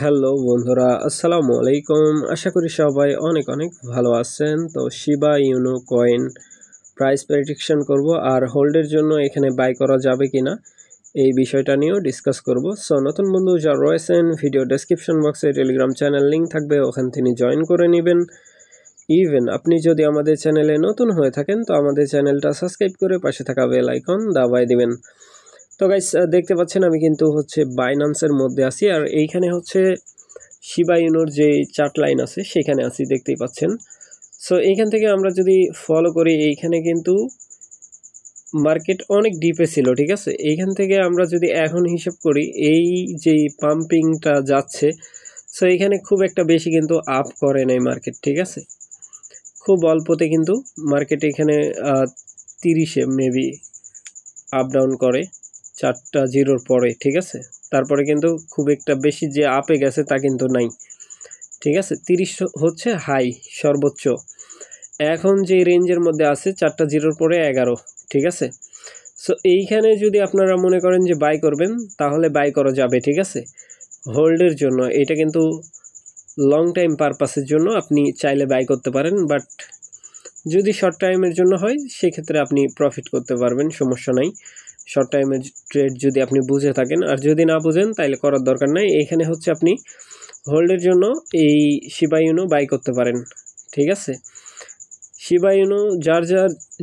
Hello বন্ধুরা, আসসালামু আলাইকুম। আশা করি সবাই অনেক অনেক ভালো আছেন। তো Shiba Inu coin price prediction করব আর হোল্ডের জন্য এখানে বাই করা যাবে কিনা এই বিষয়টা নিয়েও ডিসকাস করব। সো নতুন বন্ধু যারা রয়েছেন, ভিডিও ডেসক্রিপশন বক্সে টেলিগ্রাম চ্যানেল লিঙ্ক থাকবে, ওখান থেকে জয়েন করে নেবেন। ইভেন আপনি যদি আমাদের চ্যানেলে নতুন হয়ে থাকেন তো আমাদের চ্যানেলটা সাবস্ক্রাইব করে পাশে থাকা বেল আইকন দাবায় দিবেন। তো গাইস, দেখতে পাচ্ছেন আমি কিন্তু বাইন্যান্সের মধ্যে আছি, আর এইখানে শিবা ইউনোর যে চার্ট লাইন আছে সেখানে আছি, দেখতেই পাচ্ছেন। সো এইখান থেকে আমরা যদি ফলো করি, এইখানে কিন্তু মার্কেট অনেক ডিপে ছিল, ঠিক আছে। এইখান থেকে আমরা যদি এখন হিসাব করি, এই যে পাম্পিংটা যাচ্ছে, সো এইখানে খুব একটা বেশি কিন্তু আপ করে নাই মার্কেট, ঠিক আছে। খুব অল্পতে কিন্তু মার্কেট এখানে 30-এ মেবি আপ ডাউন করে 4টা জিরোর পরে, ঠিক আছে। তারপরে কিন্তু খুব একটা বেশি যে আপে গেছে তা কিন্তু নাই, ঠিক আছে। 30 হচ্ছে হাই সর্বোচ্চ। এখন যে রেঞ্জের মধ্যে আছে 4টা জিরোর পরে 11, ঠিক আছে। সো এইখানে যদি আপনারা মনে করেন যে বাই করবেন, তাহলে বাই করা যাবে, ঠিক আছে। হোল্ডের জন্য এটা কিন্তু লং টাইম পারপাসের জন্য আপনি চাইলে বাই করতে পারেন, বাট যদি শর্ট টাইমের জন্য হয় সেক্ষেত্রে আপনি প্রফিট করতে পারবেন, সমস্যা নাই। শর্ট টাইমের ট্রেড যদি আপনি বুঝে থাকেন, আর যদি না বুঝেন তাহলে করার দরকার নাই। এইখানে আপনি হোল্ডের জন্য এই শিবা ইউনো বাই করতে পারেন, ঠিক আছে। শিবা ইউনো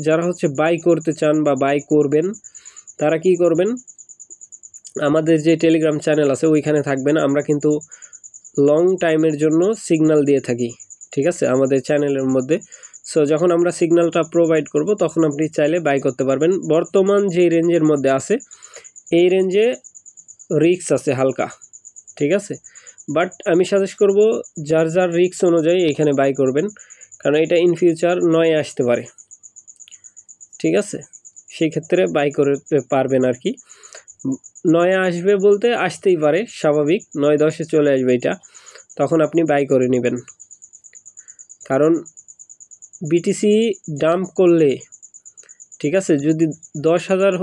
যারা বাই করতে চান বা বাই করবেন, তারা কি করবেন, আমাদের যে টেলিগ্রাম চ্যানেল আছে ওইখানে থাকবেন। আমরা কিন্তু লং টাইমের জন্য সিগন্যাল দিয়ে থাকি, ঠিক আছে, আমাদের চ্যানেলের মধ্যে। সো যখন আমরা সিগন্যালটা প্রোভাইড করব তখন আপনি চাইলে বাই করতে পারবেন। বর্তমান যে রেঞ্জের মধ্যে আছে এই রেঞ্জে রিস্ক আছে হালকা, ঠিক আছে। বাট আমি সাজেস্ট করব যার রিস্ক অনুযায়ী এখানে বাই করবেন, কারণ এটা ইন ফিউচার 9 আসতে পারে, ঠিক আছে। সেই ক্ষেত্রে বাই করতে পারবেন আর কি। 9 আসবে বলতে আসতেই পারে, স্বাভাবিক 9-10-এ চলে আসবে এটা, তখন আপনি বাই করে নেবেন। কারণ বিটিসি ডাম্প করলে, ঠিক আছে, যদি 10,000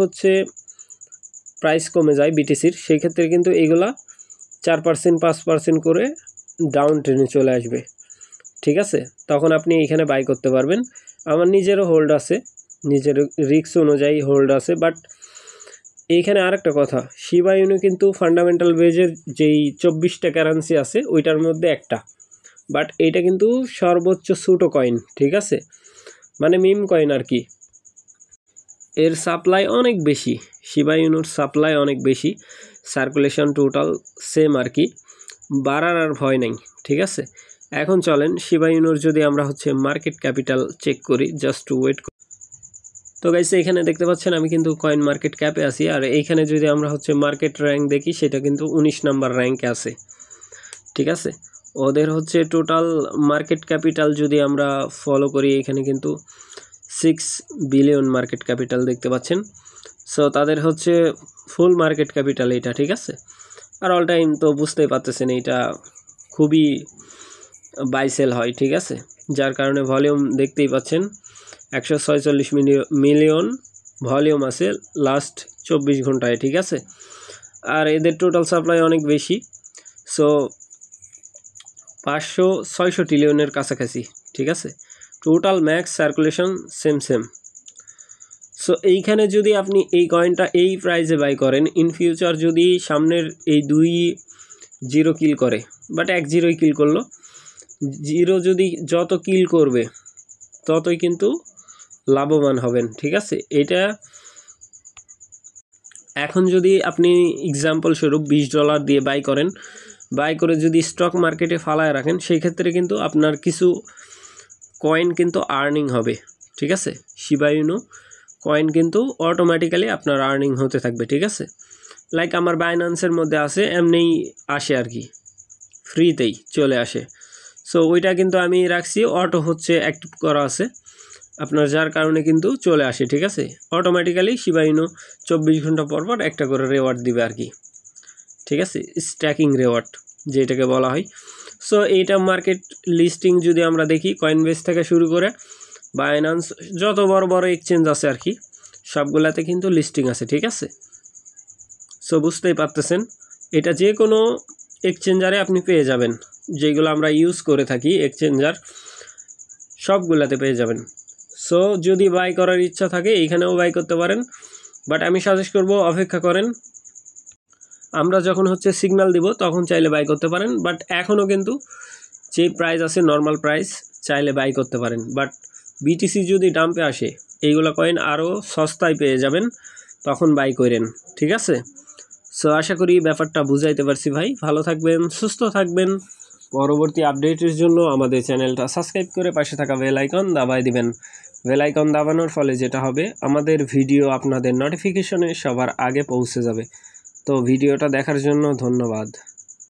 প্রাইস কমে যায় বিটিসির, সেই ক্ষেত্রে কিন্তু এগুলা 4% 5% করে ডাউন ট্রেনে চলে আসবে, ঠিক আছে। তখন আপনি এখানে বাই করতে পারবেন। আমার নিজেরও হোল্ড আছে, নিজের রিস্ক অনুযায়ী হোল্ড আছে। বাট এইখানে আরেকটা কথা, শিবা ইউনো কিন্তু ফান্ডামেন্টাল বেজের যেই 24টা কারেন্সি আছে ওইটার মধ্যে একটা, বাট এইটা কিন্তু সর্বোচ্চ ছোটো কয়েন, ঠিক আছে, মানে মিম কয়েন আর কি। এর সাপ্লাই অনেক বেশি, শিবা ইউনোর সাপ্লাই অনেক বেশি, সার্কুলেশন টোটাল সেম আর কি, বাড়ার আর ভয় নেই, ঠিক আছে। এখন চলেন শিবা ইউনোর যদি আমরা মার্কেট ক্যাপিটাল চেক করি, জাস্ট ওয়েট। তো গাইস, এখানে দেখতে পাচ্ছেন আমি কিন্তু কয়েন মার্কেট ক্যাপে আছি, আর এইখানে যদি আমরা মার্কেট র্যাঙ্ক দেখি, সেটা কিন্তু 19 নাম্বার র্যাঙ্কে আছে, ঠিক আছে। ওদের টোটাল মার্কেট ক্যাপিটাল যদি আমরা ফলো করি, এখানে কিন্তু 6 বিলিয়ন মার্কেট ক্যাপিটাল দেখতে পাচ্ছেন। সো তাদের ফুল মার্কেট ক্যাপিটাল এটা, ঠিক আছে। আর অল টাইম তো বুঝতেই পারতেছেন এটা খুবই বাই সেল হয়, ঠিক আছে, যার কারণে ভলিউম দেখতেই পাচ্ছেন 146 মিলিয়ন ভলিউম আছে লাস্ট 24 ঘন্টায়, ঠিক আছে। আর এদের টোটাল সাপ্লাই অনেক বেশি, সো 500-600 ট্রিলিয়নের কাছাকাছি, ঠিক আছে। Total max circulation same. So এইখানে যদি আপনি এই কয়েনটা এই প্রাইসে বাই করেন, ইন ফিউচার যদি সামনের এই 2-0 কিল করে, বাট 1-0 কিল করলো, 0 যদি যত কিল করবে ততই কিন্তু লাভবান হবেন, ঠিক আছে। এটা এখন যদি আপনি এক্সাম্পল স্বরূপ $20 দিয়ে বাই করেন, বাই করে যদি স্টক মার্কেটে ফালায় রাখেন, সেই ক্ষেত্রে কিন্তু আপনার কিছু কয়েন কিন্তু আর্নিং হবে, ঠিক আছে। শিবা ইউনো কয়েন কিন্তু অটোমেটিক্যালি আপনার আর্নিং হতে থাকবে, ঠিক আছে। লাইক আমার বাইন্যান্সের মধ্যে আছে, এমনিই আসে আর কি, ফ্রিতেই চলে আসে। সো ওইটা কিন্তু আমি রাখছি, অটো অ্যাক্টিভ করা আছে আপনার, যার কারণে কিন্তু চলে আসে, ঠিক আছে। অটোমেটিক্যালি শিবা ইউনো 24 ঘন্টা পর একটা করে রেওয়ার্ড দিবে আর কি, ঠিক আছে, স্ট্যাকিং রেওয়ার্ড যেটাকে বলা হয়। সো এইটা মার্কেট লিস্টিং যদি আমরা দেখি, কয়েনবেস থেকে শুরু করে বাইন্যান্স, যত বড় এক্সচেঞ্জ আছে আর কি, সবগুলাতে কিন্তু লিস্টিং আছে, ঠিক আছে। সো বুঝতেই পারতেছেন, এটা যে কোনো এক্সচেঞ্জারে আপনি পেয়ে যাবেন, যেগুলো আমরা ইউজ করে থাকি এক্সচেঞ্জার সবগুলাতে পেয়ে যাবেন। সো যদি বাই করার ইচ্ছা থাকে এইখানেও বাই করতে পারেন, বাট আমি সাজেস্ট করব অপেক্ষা করেন, আমরা যখন হচ্ছে সিগন্যাল দিব তখন চাইলে বাই করতে পারেন। বাট এখনও কিন্তু যে প্রাইস আছে নর্মাল প্রাইস, চাইলে বাই করতে পারেন। বাট বিটিসি যদি ডাম্পে আসে এইগুলো কয়েন আরও সস্তায় পেয়ে যাবেন, তখন বাই করেন, ঠিক আছে? সো আশা করি ব্যাপারটা বুঝাইতে পারছি ভাই। ভালো থাকবেন, সুস্থ থাকবেন। পরবর্তী আপডেটের জন্য আমাদের চ্যানেলটা সাবস্ক্রাইব করে পাশে থাকা বেল আইকন দাবায় দিবেন। বেল আইকন দাবানোর ফলে যেটা হবে, আমাদের ভিডিও আপনাদের নোটিফিকেশনে সবার আগে পৌঁছে যাবে। তো ভিডিওটা দেখার জন্য ধন্যবাদ।